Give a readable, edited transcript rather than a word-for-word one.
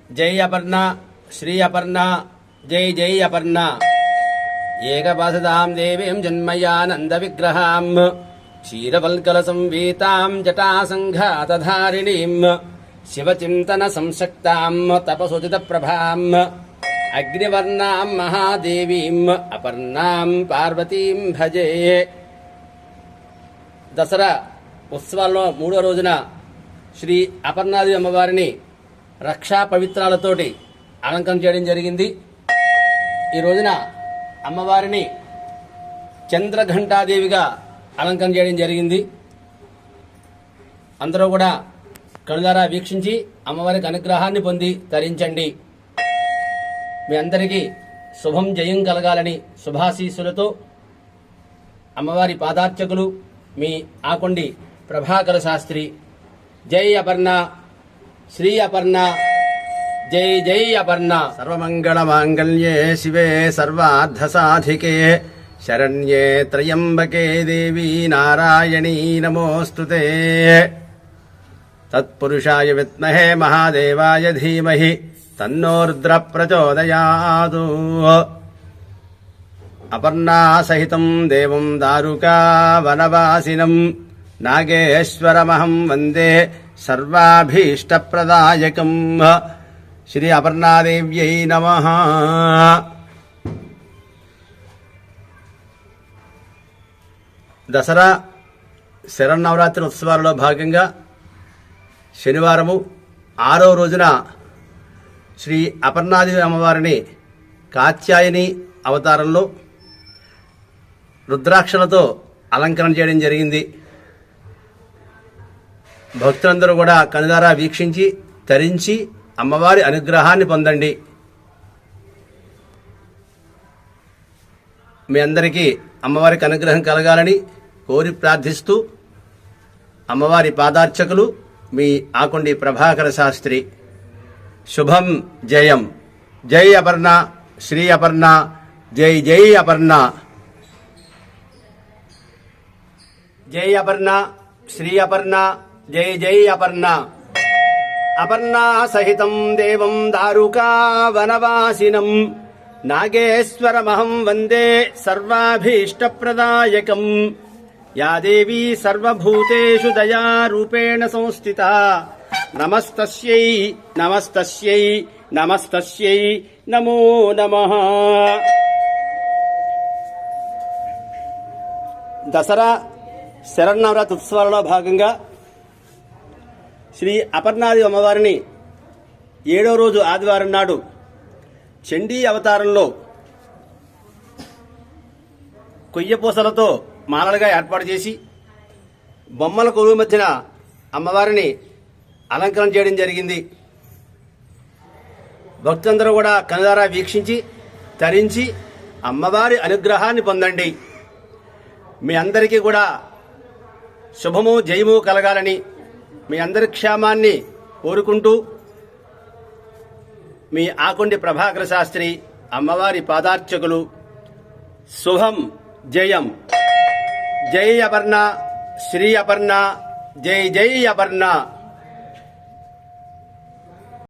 జై అపర్ణ శ్రీ అపర్ణ జై జై అపర్ణ ఏకపాసదాం దేవీం జన్మయానంద విగ్రహాం క్షీరవల్కల సంవీతాం జటాసంఘాతధారిణీం శివచింతన సంసక్తాం తపసుచిత ప్రభాం అగ్నివర్ణాం మహాదేవీం అపర్ణాం పార్వతీం భజే. దసరా ఉత్సవాల్లో మూడో రోజున శ్రీ అపర్ణాదేవి అమ్మవారిని రక్షా పవిత్రాలతోటి అలంకరణ చేయడం జరిగింది. ఈ రోజున అమ్మవారిని చంద్రఘంటాదేవిగా అలంకరణ చేయడం జరిగింది. అందరూ కూడా కనులారా వీక్షించి అమ్మవారికి అనుగ్రహాన్ని పొంది తరించండి. మీ అందరికీ శుభం జయం కలగాలని శుభాశీస్సులతో అమ్మవారి పాదార్చకులు మీ ఆకొండి ప్రభాకర శాస్త్రి. జై అపర్ణ శ్రీ అపర్ణ జై జై అపర్ణ. సర్వమంగళ మాంగళ్యే శివే సర్వార్థ సాధికే శరణ్యే త్రయంబకే దేవీ నారాయణీ నమోస్తుతే. తత్పురుషాయ విద్మహే మహాదేవాయ ధీమహి తన్నోర్ద్ర ప్రచోదయాదు. అపర్ణా సహితం దేవం దారుకా వనవాసినం నాగేశ్వరమహం వందే సర్వాభీష్టప్రదాయకం. శ్రీ అపర్ణాదేవ్యై నమః. దసరా శరన్నవరాత్రి ఉత్సవాలలో భాగంగా శనివారము 6వ రోజున శ్రీ అపర్ణాదేవి అమ్మవారిని కాత్యాయని అవతారంలో రుద్రాక్షలతో అలంకరణ చేయడం జరిగింది. భక్తులందరూ కూడా కనులారా వీక్షించి తరించి అమ్మవారి అనుగ్రహాన్ని పొందండి. మీ అందరికీ అమ్మవారికి అనుగ్రహం కలగాలని కోరి ప్రార్థిస్తూ అమ్మవారి పాదార్చకులు మీ ఆకొండి ప్రభాకర శాస్త్రి. శుభం జయం. జై అపర్ణ శ్రీ అపర్ణ జై జై అపర్ణ. జై అపర్ణ శ్రీ అపర్ణ జై జై అపర్ణ. అపర్ణా సహితం దేవం దారుకా వనవాసినం నాగేశ్వరమహం వందే సర్వాభీష్టప్రదాయకం. యా దేవీ సర్వభూతేషు దయారూపేణ సంస్థితా నమస్తస్యై నమస్తస్యై నమస్తస్యై నమో నమః. దసరా శరన్నవరాత్రి ఉత్సవాలలో భాగంగా శ్రీ అపర్ణాదేవి అమ్మవారిని 7వ రోజు ఆదివారం నాడు చండీ అవతారంలో కొయ్యపూసలతో మాలలుగా ఏర్పాటు చేసి బొమ్మల కొలువు మధ్యన అమ్మవారిని అలంకరణ చేయడం జరిగింది. భక్తులందరూ కూడా కనులారా వీక్షించి తరించి అమ్మవారి అనుగ్రహాన్ని పొందండి. మీ అందరికీ కూడా శుభము జయము కలగాలని మీ అందరి క్షేమాన్ని కోరుకుంటూ మీ ఆకొండి ప్రభాకర శాస్త్రి అమ్మవారి పాదార్చకులు. శుభం జయం. జై అపర్ణ శ్రీ అపర్ణ జై జై అపర్ణ.